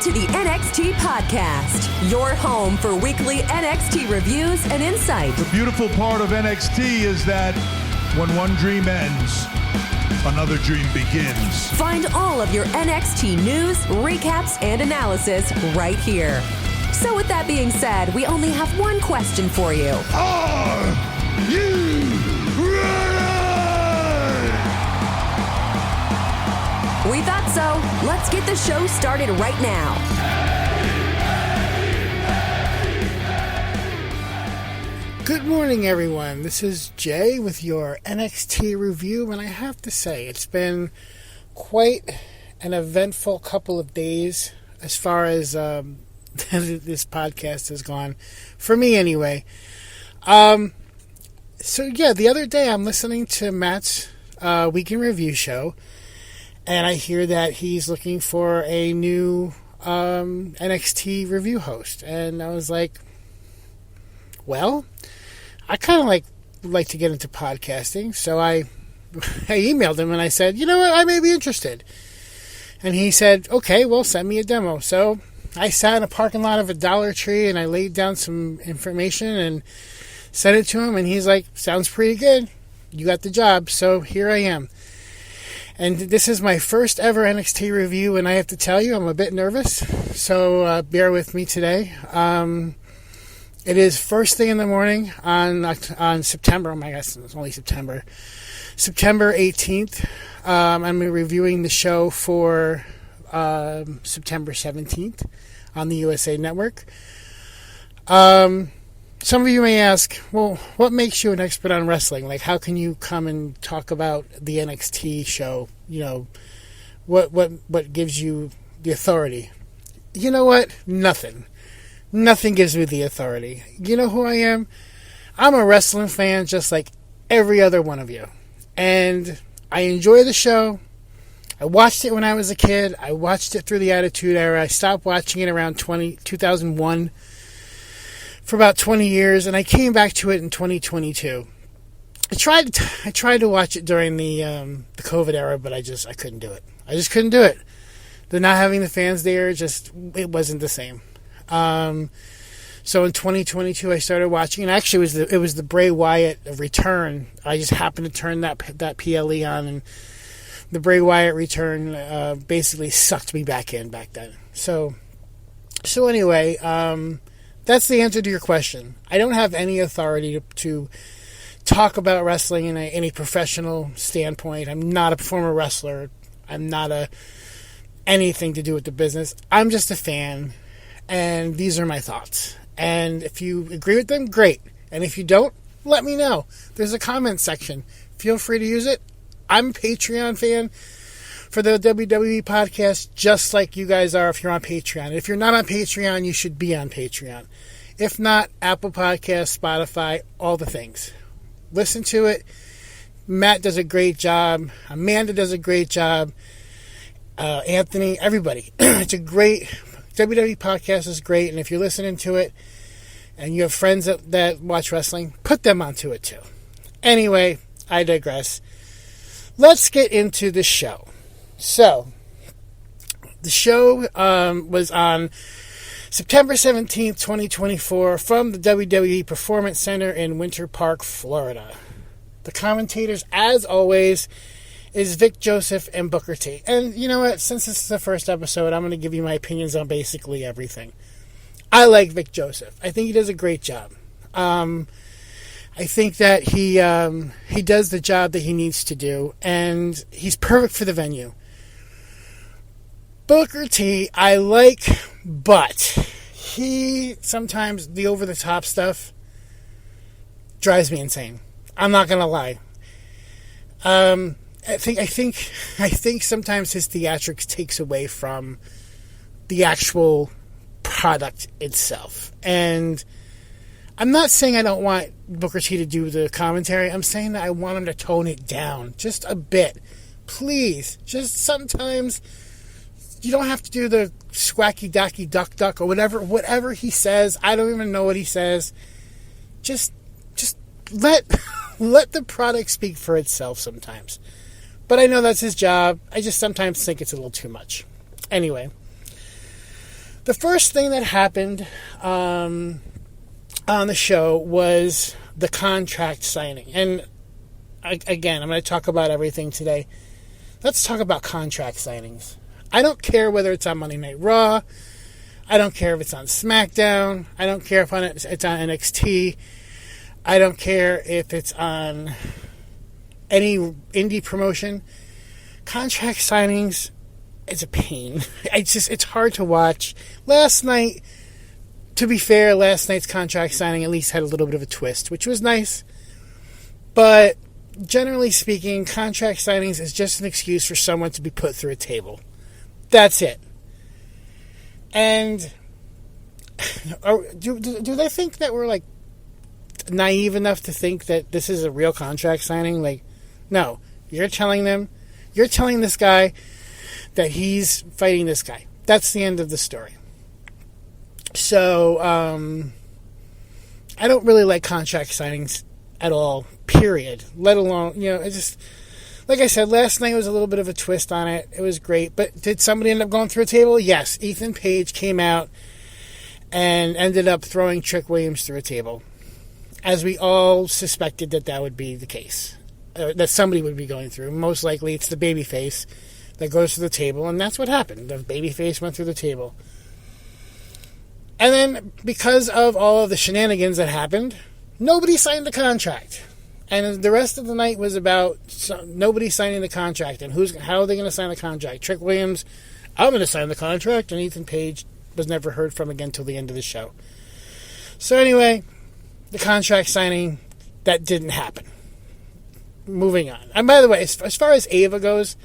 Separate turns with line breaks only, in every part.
to the NXT Podcast, your home for weekly NXT reviews and insight.
The beautiful part of NXT is that when one dream ends, another dream begins.
Find all of your NXT news, recaps, and analysis right here. So with that being said, we only have one question for you.
Are you ready?
We thought so. Let's get the show started right now.
Good morning, everyone. This is Jay with your NXT review, and I have to say, it's been quite an eventful couple of days as far as this podcast has gone, for me anyway. So yeah, the other day I'm listening to Matt's Week in Review show, and I hear that he's looking for a new NXT review host. And I was like, well, I kind of like to get into podcasting. So I emailed him and I said, you know what, I may be interested. And he said, okay, well, send me a demo. So I sat in a parking lot of a Dollar Tree and I laid down some information and sent it to him. And he's like, sounds pretty good. You got the job. So here I am. And this is my first ever NXT review, and I have to tell you, I'm a bit nervous, so bear with me today. It is first thing in the morning on September, oh my gosh, it's only September 18th. I'm reviewing the show for September 17th on the USA Network. Some of you may ask, well, what makes you an expert on wrestling? Like, how can you come and talk about the NXT show? You know, what gives you the authority? You know what? Nothing. Nothing gives me the authority. You know who I am? I'm a wrestling fan just like every other one of you. And I enjoy the show. I watched it when I was a kid. I watched it through the Attitude Era. I stopped watching it around 2001. For about 20 years, and I came back to it in 2022. I tried to watch it during the COVID era, but I couldn't do it. I just couldn't do it. The not having the fans there, it wasn't the same. So in 2022, I started watching, and actually it was the Bray Wyatt return. I just happened to turn that PLE on, and the Bray Wyatt return basically sucked me back in back then. So anyway. That's the answer to your question. I don't have any authority to talk about wrestling in any professional standpoint. I'm not a former wrestler. I'm not anything to do with the business. I'm just a fan, and these are my thoughts. And if you agree with them, great. And if you don't, let me know. There's a comment section. Feel free to use it. I'm a Patreon fan for the WWE Podcast, just like you guys are if you're on Patreon. If you're not on Patreon, you should be on Patreon. If not, Apple Podcasts, Spotify, all the things. Listen to it. Matt does a great job. Amanda does a great job. Anthony, everybody. It's a great... WWE Podcast is great, and if you're listening to it and you have friends that watch wrestling, put them onto it too. Anyway, I digress. Let's get into the show. So, the show was on September 17th, 2024, from the WWE Performance Center in Winter Park, Florida. The commentators, as always, is Vic Joseph and Booker T. And you know what? Since this is the first episode, I'm going to give you my opinions on basically everything. I like Vic Joseph. I think he does a great job. I think that he does the job that he needs to do, and he's perfect for the venue. Booker T, I like, but he sometimes the over-the-top stuff drives me insane. I'm not gonna lie. I think sometimes his theatrics takes away from the actual product itself. And I'm not saying I don't want Booker T to do the commentary. I'm saying that I want him to tone it down just a bit. Please, just sometimes. You don't have to do the squacky docky duck or whatever he says. I don't even know what he says. Just let the product speak for itself sometimes. But I know that's his job. I just sometimes think it's a little too much. Anyway, The first thing that happened on the show was the contract signing. And again, I'm going to talk about everything today. Let's talk about contract signings. I don't care whether it's on Monday Night Raw. I don't care if it's on SmackDown. I don't care if it's on NXT. I don't care if it's on any indie promotion. Contract signings, it's a pain. It's hard to watch. Last night, to be fair, last night's contract signing at least had a little bit of a twist, which was nice. But generally speaking, contract signings is just an excuse for someone to be put through a table. That's it. And do they think that we're like naive enough to think that this is a real contract signing? Like, no. You're telling this guy that he's fighting this guy. That's the end of the story. So, I don't really like contract signings at all, period. Let alone, it's just, like I said, last night was a little bit of a twist on it. It was great. But did somebody end up going through a table? Yes. Ethan Page came out and ended up throwing Trick Williams through a table, as we all suspected that would be the case, that somebody would be going through. Most likely it's the babyface that goes through the table, and that's what happened. The babyface went through the table. And then, because of all of the shenanigans that happened, nobody signed the contract. And the rest of the night was about nobody signing the contract. And how are they going to sign the contract? Trick Williams, I'm going to sign the contract. And Ethan Page was never heard from again until the end of the show. So anyway, the contract signing, that didn't happen. Moving on. And by the way, as far as Ava goes,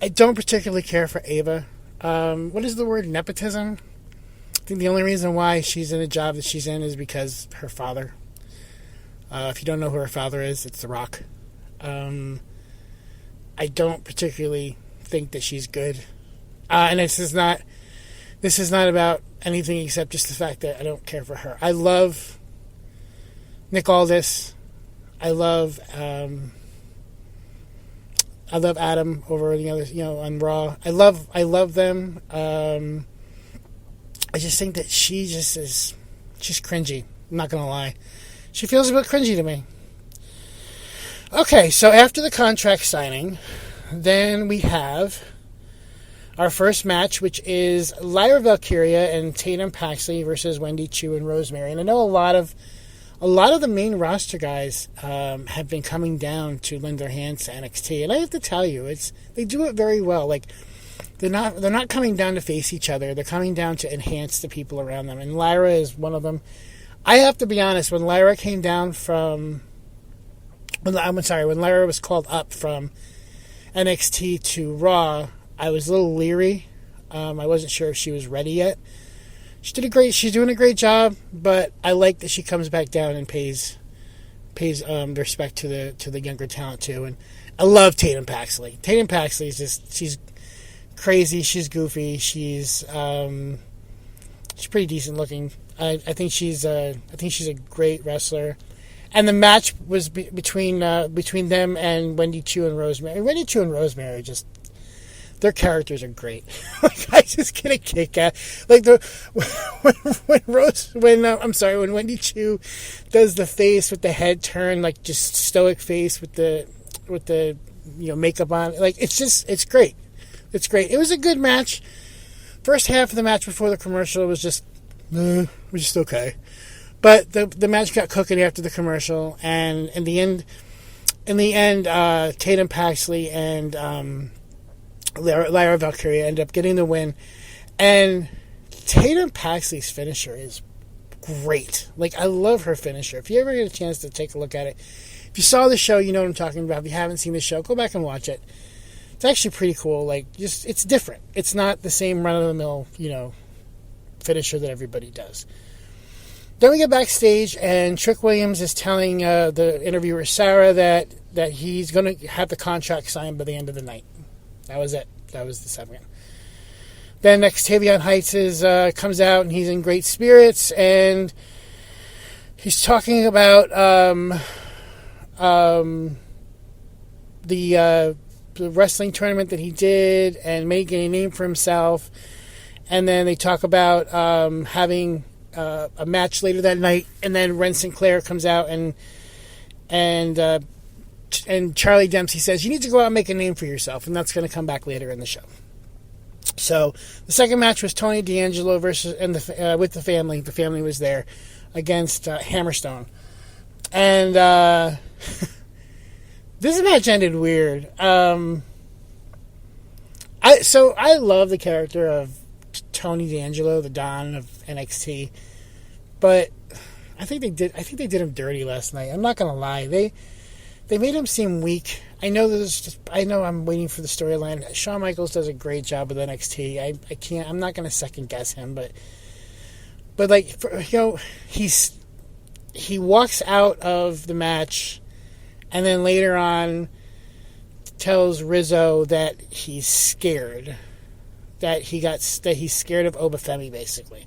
I don't particularly care for Ava. What is the word? Nepotism? I think the only reason why she's in a job that she's in is because her father. If you don't know who her father is, it's The Rock. I don't particularly think that she's good. And this is not about anything except just the fact that I don't care for her. I love Nick Aldis. I love Adam over the other, on Raw. I love them. I just think that she's cringy. I'm not gonna lie. She feels a bit cringy to me. Okay, so after the contract signing, then we have our first match, which is Lyra Valkyria and Tatum Paxley versus Wendy Choo and Rosemary. And I know a lot of the main roster guys have been coming down to lend their hands to NXT, and I have to tell you, they do it very well. Like, they're not coming down to face each other; they're coming down to enhance the people around them. And Lyra is one of them. I have to be honest. When Lyra came down when Lyra was called up from NXT to Raw, I was a little leery. I wasn't sure if she was ready yet. She's doing a great job, but I like that she comes back down and pays respect to the younger talent too. And I love Tatum Paxley. Tatum Paxley she's crazy, she's goofy, she's pretty decent looking. I think she's a great wrestler. And the match was between them and Wendy Choo and Rosemary. Wendy Choo and Rosemary are just, their characters are great. Like, I just get a kick out. Like, when Wendy Choo does the face with the head turn, like, just stoic face with the makeup on, like, it's great. It's great. It was a good match. First half of the match before the commercial was just okay. But the match got cooking after the commercial, and in the end, Tatum Paxley and Lyra Valkyria ended up getting the win. And Tatum Paxley's finisher is great. Like, I love her finisher. If you ever get a chance to take a look at it, if you saw the show, you know what I'm talking about. If you haven't seen the show, go back and watch it. It's actually pretty cool. Like, it's different. It's not the same run-of-the-mill, finisher that everybody does. Then we get backstage, and Trick Williams is telling the interviewer, Sarah, that he's going to have the contract signed by the end of the night. That was it. That was the segment. Then Xavier Heights comes out, and he's in great spirits, and he's talking about the wrestling tournament that he did and making a name for himself. And then they talk about having a match later that night, and then Ren Sinclair comes out and Charlie Dempsey says, you need to go out and make a name for yourself, and that's going to come back later in the show. So the second match was Tony D'Angelo versus with the family. The family was there against Hammerstone, and this match ended weird. I love the character of Tony D'Angelo, the Don of NXT, but I think they did him dirty last night. I'm not gonna lie, they made him seem weak. I know I'm waiting for the storyline. Shawn Michaels does a great job with NXT. I'm not gonna second guess him, but like, he walks out of the match, and then later on tells Rizzo that he's scared. That he's scared of Obafemi, basically.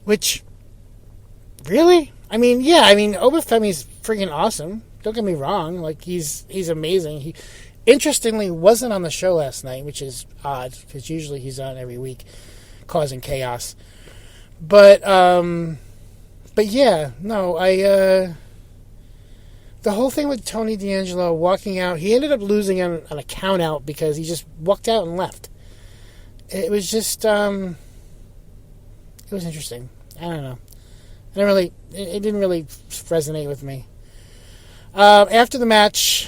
Which, really? Obafemi's freaking awesome. Don't get me wrong. Like, he's amazing. He, interestingly, wasn't on the show last night, which is odd, because usually he's on every week, causing chaos. But yeah, no, the whole thing with Tony D'Angelo walking out, he ended up losing on a count out because he just walked out and left. It was just, it was interesting. I don't know. It didn't really resonate with me. After the match,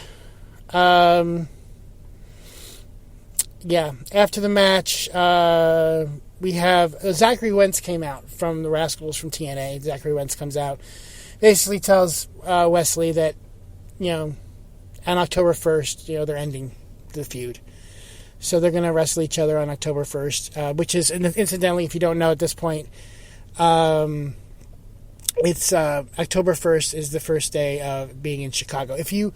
we have Zachary Wentz came out from the Rascals from TNA. Zachary Wentz comes out, basically tells Wesley that, on October 1st, they're ending the feud. So they're going to wrestle each other on October 1st, which is, incidentally, if you don't know at this point, it's October 1st is the first day of being in Chicago. If you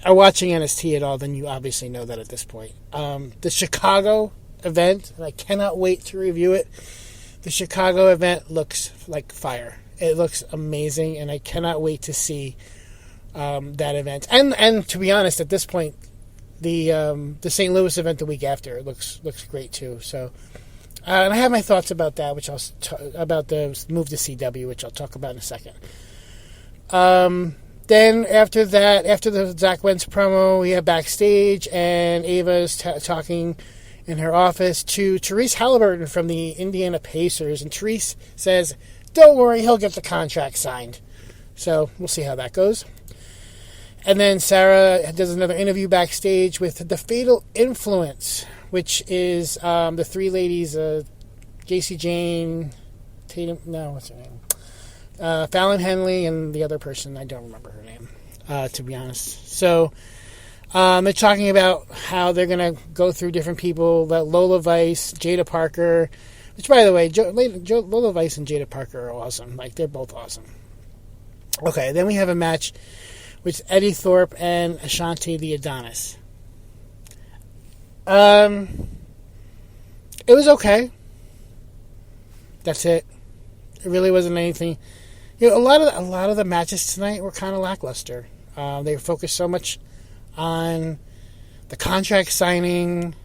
are watching NXT at all, then you obviously know that at this point. The Chicago event, and I cannot wait to review it. The Chicago event looks like fire. It looks amazing, and I cannot wait to see that event. And to be honest, at this point, the St. Louis event the week after looks great too. So, and I have my thoughts about that, which about the move to CW, which I'll talk about in a second. Then after that, after the Zach Wentz promo, we have backstage, and Ava's talking in her office to Therese Halliburton from the Indiana Pacers, and Therese says, "Don't worry, he'll get the contract signed." So we'll see how that goes. And then Sarah does another interview backstage with the Fatal Influence, which is the three ladies, JC Jane, what's her name? Fallon Henley, and the other person, I don't remember her name, to be honest. So they're talking about how they're going to go through different people, that Lola Vice, Jada Parker, which, by the way, Lola Vice and Jada Parker are awesome. Like, they're both awesome. Okay, then we have a match with Eddie Thorpe and Ashanti the Adonis. It was okay. That's it. It really wasn't anything. A lot of the matches tonight were kind of lackluster. They focused so much on the contract signing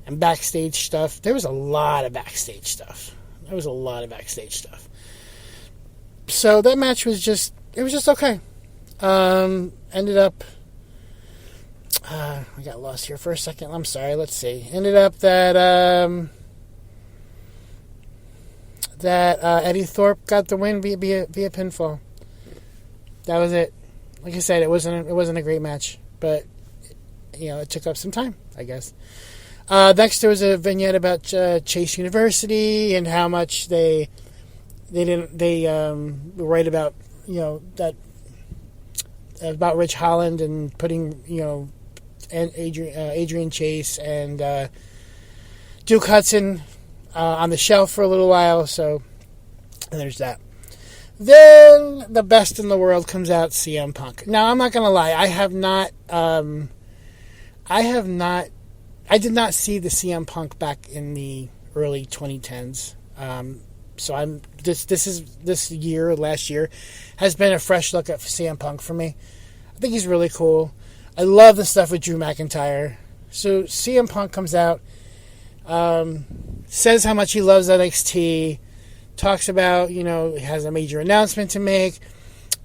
and backstage stuff. There was a lot of backstage stuff. So that match was just okay. Ended up, I got lost here for a second. I'm sorry. Let's see. Ended up that Eddie Thorpe got the win via pinfall. That was it. Like I said, it wasn't a great match, but it took up some time, I guess. Next, there was a vignette about Chase University and how much they write about that. About Rich Holland and putting, and Adrian Chase and Duke Hudson on the shelf for a little while. So, and there's that. Then the best in the world comes out, CM Punk. Now, I'm not gonna lie, I did not see the CM Punk back in the early 2010s. So last year has been a fresh look at CM Punk for me. I think he's really cool. I love the stuff with Drew McIntyre. So CM Punk comes out. says how much he loves NXT, talks about, has a major announcement to make,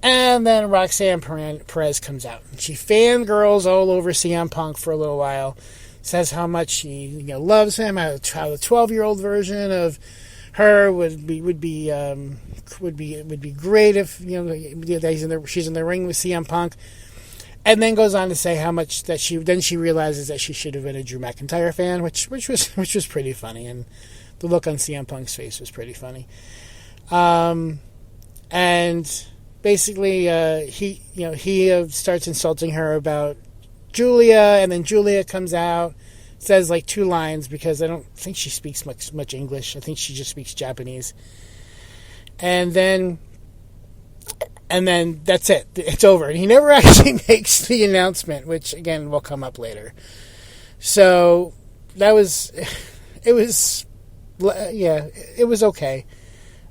and then Roxanne Perez comes out. She fangirls all over CM Punk for a little while, says how much she loves him, how the 12-year-old version of her would be great if she's in the ring with CM Punk, and then goes on to say how much that she realizes that she should have been a Drew McIntyre fan, which was pretty funny, and the look on CM Punk's face was pretty funny. And basically he starts insulting her about Julia, and then Julia comes out, says like 2 lines, because I don't think she speaks much English. I think she just speaks Japanese. And then that's it. It's over. And he never actually makes the announcement, which again will come up later. So it was okay.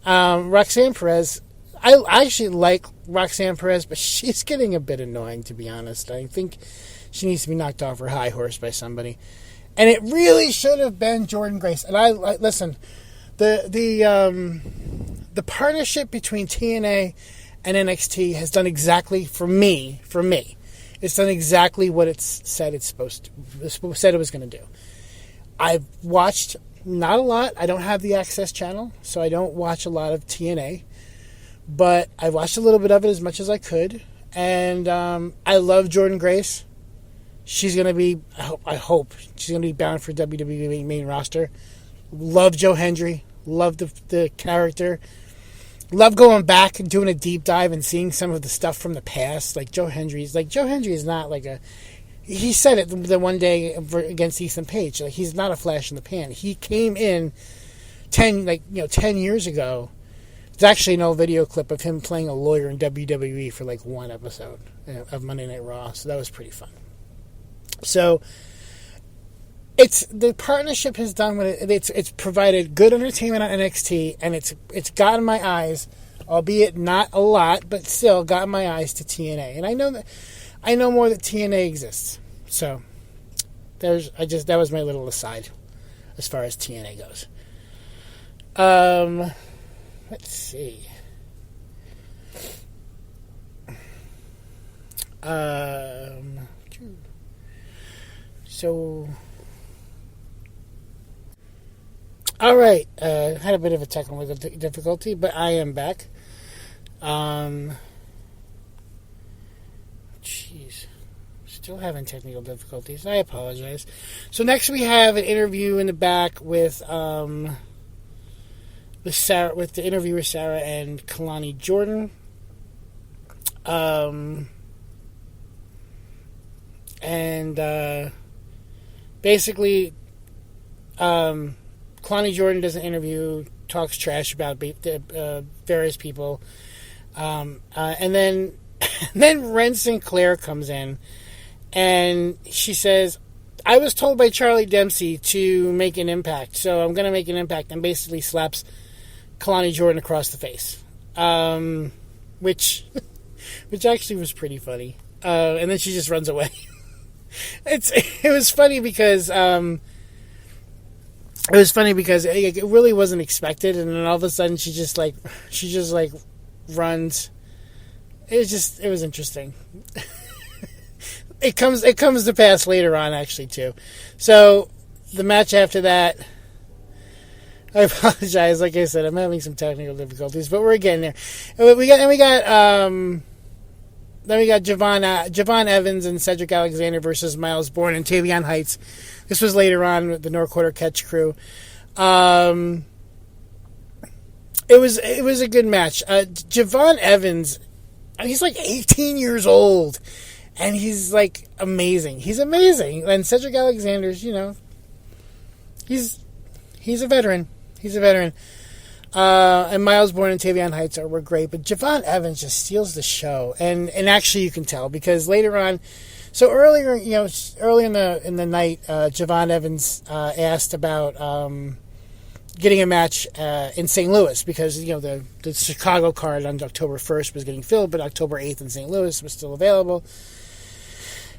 Roxanne Perez, I actually like Roxanne Perez, but she's getting a bit annoying, to be honest. I think she needs to be knocked off her high horse by somebody. And it really should have been Jordynne Grace. And I listen, the partnership between TNA and NXT has done exactly for me. It's done exactly what it said it was going to do. I've watched not a lot. I don't have the Access channel, so I don't watch a lot of TNA. But I watched a little bit of it, as much as I could. And I love Jordynne Grace. She's going to be, I hope, she's going to be bound for WWE main roster. Love Joe Hendry. Love the character. Love going back and doing a deep dive and seeing some of the stuff from the past. Joe Hendry is not like a... He said it the one day against Ethan Page. He's not a flash in the pan. He came in 10 years ago. There's actually no video clip of him playing a lawyer in WWE for one episode of Monday Night Raw. So that was pretty fun. So the partnership has done what it's provided good entertainment on NXT, and it's gotten my eyes, albeit not a lot, but still gotten my eyes to TNA. And I know more that TNA exists. So that was my little aside as far as TNA goes. Let's see. So, all right. Had a bit of a technical difficulty, but I am back. Still having technical difficulties. I apologize. So next we have an interview in the back with Sarah, with the interviewer Sarah and Kalani Jordan. Basically, Kalani Jordan does an interview, talks trash about various people, and then Ren Sinclair comes in, and she says, "I was told by Charlie Dempsey to make an impact, so I'm going to make an impact," and basically slaps Kalani Jordan across the face, which actually was pretty funny. And then she just runs away. It was funny because it really wasn't expected, and then all of a sudden she just runs. It was interesting. It comes to pass later on, actually, too. So the match after that, I apologize. Like I said, I'm having some technical difficulties, but we're getting there. Then we got Javon Evans and Cedric Alexander versus Miles Bourne and Tavion Heights. This was later on with the North Quarter Catch crew. It was a good match. Javon Evans, he's 18 years old, and he's amazing. He's amazing. And Cedric Alexander's, he's a veteran. He's a veteran. And Miles Bourne and Tavion Heights were great, but Javon Evans just steals the show, and actually you can tell because later on, so earlier in the night, Javon Evans asked about getting a match in St. Louis because the Chicago card on October 1st was getting filled, but October 8th in St. Louis was still available,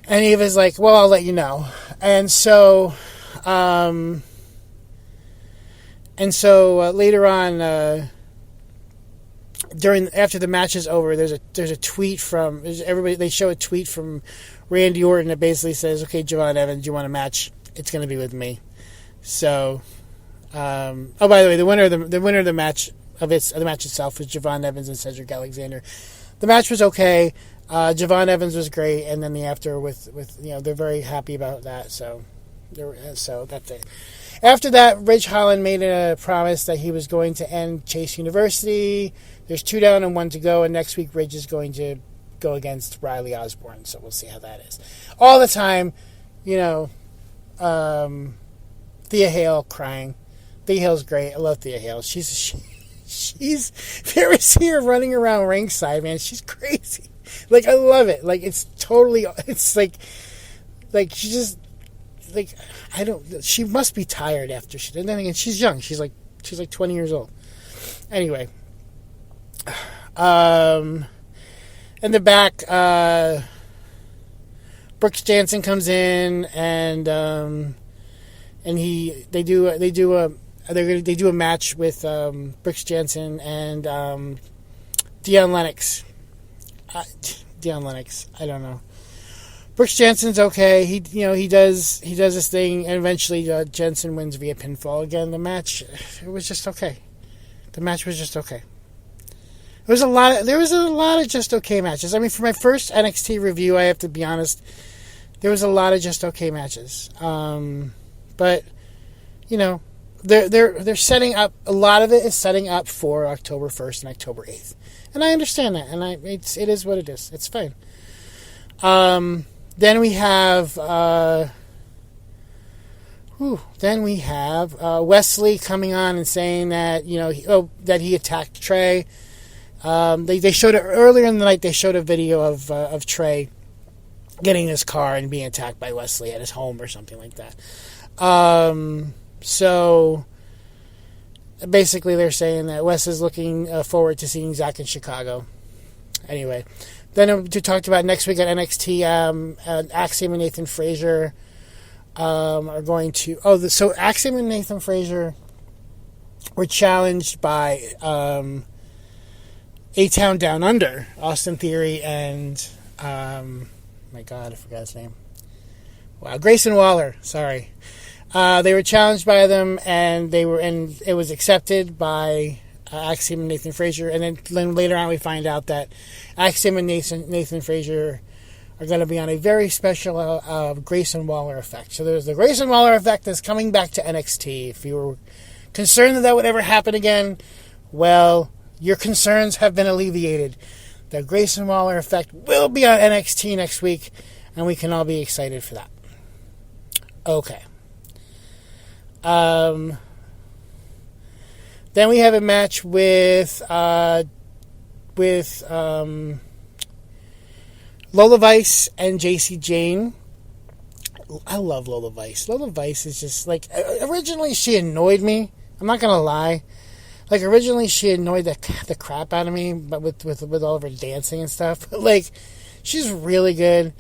and he was like, "Well, I'll let you know," and so. And so later on, after the match is over, there's a tweet from everybody. They show a tweet from Randy Orton that basically says, "Okay, Javon Evans, do you want a match? It's going to be with me." So, by the way, the winner of the match the match itself was Javon Evans and Cedric Alexander. The match was okay. Javon Evans was great, and then the after with they're very happy about that. So that's it. After that, Ridge Holland made a promise that he was going to end Chase University. There's 2 down and 1 to go, and next week Ridge is going to go against Riley Osborne. So we'll see how that is. All the time, Thea Hale crying. Thea Hale's great. I love Thea Hale. She's if you ever see her running around ringside, man, she's crazy. Like, I love it. Like, it's she just, like, she must be tired after she did. And then again, she's young. She's like 20 years old. Anyway. In the back, Brooks Jansen comes in and they do a match with Brooks Jansen and Deion Lennox. Deion Lennox, I don't know. Brooks Jensen's okay. He does this thing, and eventually Jensen wins via pinfall. Again, the match, it was just okay. The match was just okay. There was a lot of just okay matches. I mean, for my first NXT review, I have to be honest, there was a lot of just okay matches. But they're setting up, a lot of it is setting up for October 1st and October 8th. And I understand that, and it is what it is. It's fine. Then we have Wesley coming on and saying that that he attacked Trey. They showed it earlier in the night. They showed a video of Trey getting in his car and being attacked by Wesley at his home or something like that. So basically, they're saying that Wes is looking forward to seeing Zach in Chicago. Anyway, then we talked about next week at NXT. Axiom and Nathan Frazier are going to. So Axiom and Nathan Frazier were challenged by A-Town Down Under, Austin Theory, and my God, I forgot his name. Wow, Grayson Waller. Sorry. They were challenged by them, and it was accepted by Axiom and Nathan Frazier. And then later on, we find out that Axiom and Nathan Frazier are going to be on a very special Grayson Waller effect. So there's the Grayson Waller effect that's coming back to NXT. If you were concerned that would ever happen again, well, your concerns have been alleviated. The Grayson Waller effect will be on NXT next week, and we can all be excited for that. Okay. Then we have a match with Lola Vice and JC Jane. I love Lola Vice. Lola Vice is just like, originally she annoyed me. I'm not gonna lie. Like, originally she annoyed the crap out of me, but with all of her dancing and stuff. Like, she's really good.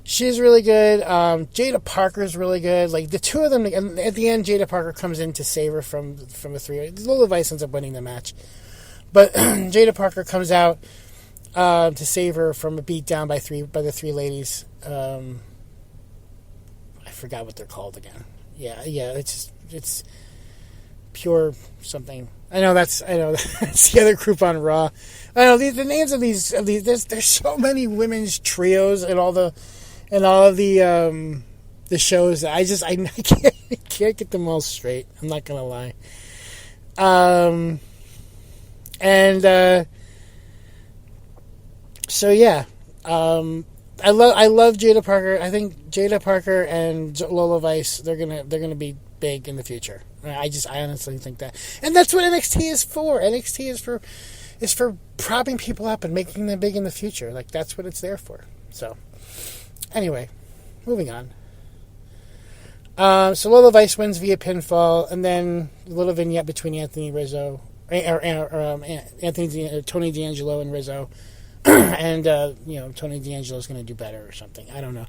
She's really good. Jada Parker's really good. Like, the two of them, and at the end, Jada Parker comes in to save her from the three. Lola Vice ends up winning the match. But Jada Parker comes out to save her from a beatdown by the three ladies. I forgot what they're called again. Yeah, it's pure something. I know that's the other group on Raw. I know the names of these. There's so many women's trios and all of the shows. I can't get them all straight. I'm not gonna lie. So yeah. I love Jada Parker. I think Jada Parker and Lola Vice, they're gonna be big in the future. I honestly think that, and that's what NXT is for. NXT is for propping people up and making them big in the future. Like, that's what it's there for. So, anyway, moving on. So Lola Vice wins via pinfall, and then a little vignette between Tony D'Angelo and Rizzo. And Tony D'Angelo is going to do better or something. I don't know.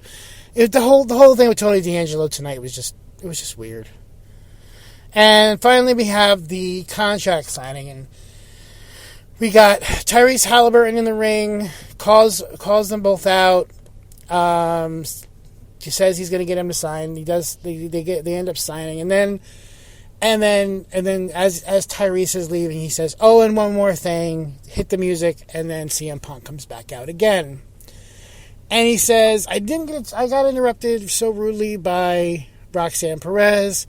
The whole thing with Tony D'Angelo tonight was just weird. And finally, we have the contract signing, and we got Tyrese Halliburton in the ring, calls them both out. He says he's going to get him to sign. He does. They end up signing, and then as Tyrese is leaving, he says, "Oh, and one more thing, hit the music," and then CM Punk comes back out again, and he says, "I got interrupted so rudely by Roxanne Perez.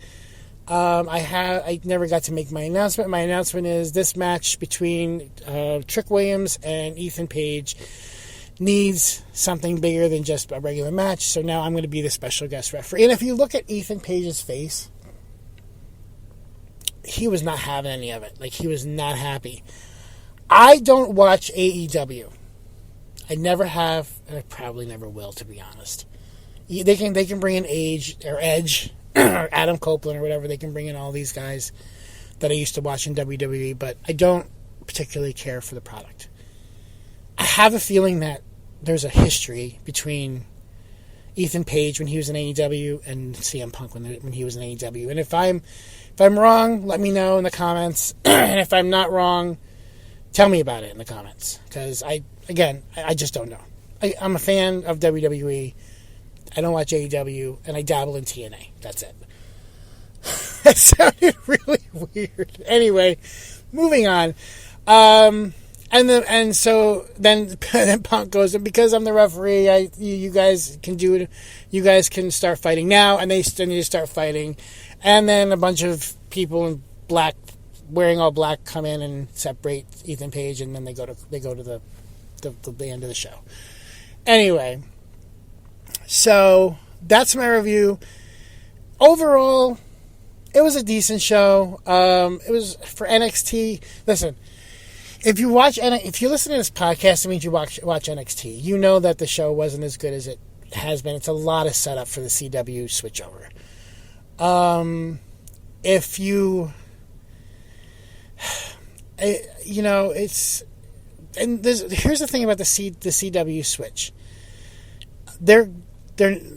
I never got to make my announcement. My announcement is this match between Trick Williams and Ethan Page needs something bigger than just a regular match, so now I'm going to be the special guest referee." And if you look at Ethan Page's face, he was not having any of it. Like, he was not happy. I don't watch AEW. I never have, and I probably never will, to be honest. They can bring in Edge or Adam Copeland or whatever. They can bring in all these guys that I used to watch in WWE, but I don't particularly care for the product. I have a feeling that there's a history between Ethan Page when he was in AEW and CM Punk when he was in AEW. And if I'm wrong, let me know in the comments. And if I'm not wrong, tell me about it in the comments. Because I just don't know. I'm a fan of WWE. I don't watch AEW, and I dabble in TNA. That's it. That sounded really weird. Anyway, moving on. So then Punk goes, and because I'm the referee, you guys can do it. You guys can start fighting now, and they start fighting, and then a bunch of people in black, wearing all black, come in and separate Ethan Page, and then they go to the end of the show. Anyway, so that's my review. Overall, it was a decent show. It was for NXT. Listen. If you listen to this podcast, it means you watch NXT. You know that the show wasn't as good as it has been. It's a lot of setup for the CW switchover. Here's the thing about the CW switch.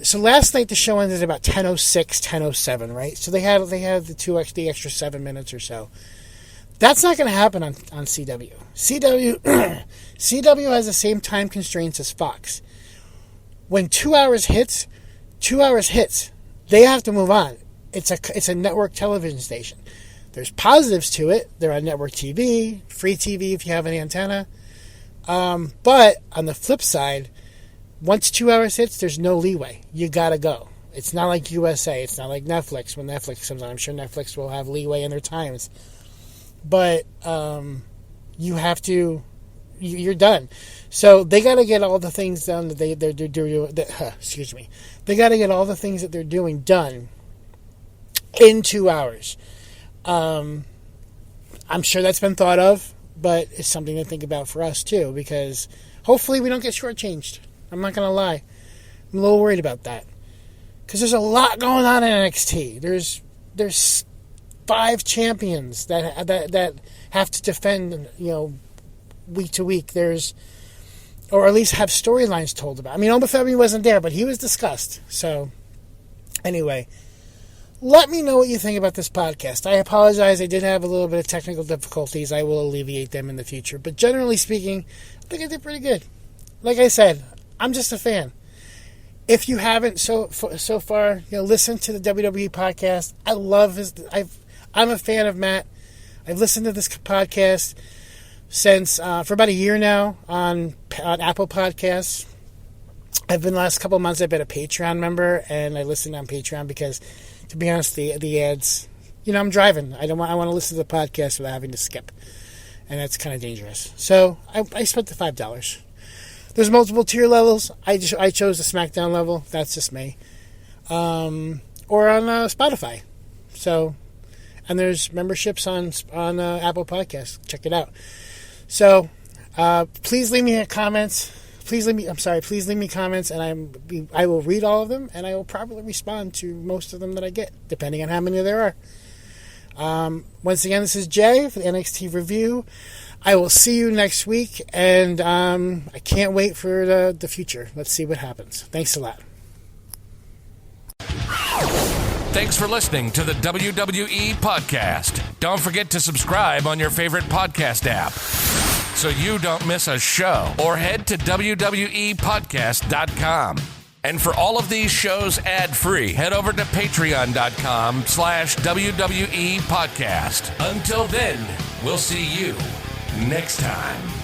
So last night the show ended at about 10:06, 10:07, right? So they had the extra 7 minutes or so. That's not going to happen on CW. CW has the same time constraints as Fox. When 2 hours hits. They have to move on. It's a network television station. There's positives to it. They're on network TV, free TV if you have an antenna. But on the flip side, once 2 hours hits, there's no leeway. You gotta go. It's not like USA. It's not like Netflix. When Netflix comes on, I'm sure Netflix will have leeway in their times. But you have to, you're done. So they got to get all the things done that they're doing. They got to get all the things that they're doing done in 2 hours. I'm sure that's been thought of, but it's something to think about for us too, because hopefully we don't get shortchanged. I'm not going to lie. I'm a little worried about that, because there's a lot going on in NXT. There's 5 champions that have to defend, week to week. Or at least have storylines told about. I mean, Omofemi wasn't there, but he was discussed. So, anyway, let me know what you think about this podcast. I apologize. I did have a little bit of technical difficulties. I will alleviate them in the future. But generally speaking, I think I did pretty good. Like I said, I'm just a fan. If you haven't so far, listen to the WWE podcast. I love I'm a fan of Matt. I've listened to this podcast since for about a year now on Apple Podcasts. The last couple of months I've been a Patreon member, and I listen on Patreon because, to be honest, the ads. I'm driving. I want to listen to the podcast without having to skip, and that's kind of dangerous. So I spent the $5. There's multiple tier levels. I chose the SmackDown level. That's just me. Or on Spotify. So. And there's memberships on Apple Podcasts. Check it out. So, please leave me comments. Please leave me comments, and I will read all of them, and I will probably respond to most of them that I get, depending on how many there are. Once again, this is Jay for the NXT review. I will see you next week, and I can't wait for the future. Let's see what happens. Thanks a lot.
Thanks for listening to the WWE Podcast. Don't forget to subscribe on your favorite podcast app so you don't miss a show, or head to WWEpodcast.com. And for all of these shows ad-free, head over to patreon.com/WWE Podcast. Until then, we'll see you next time.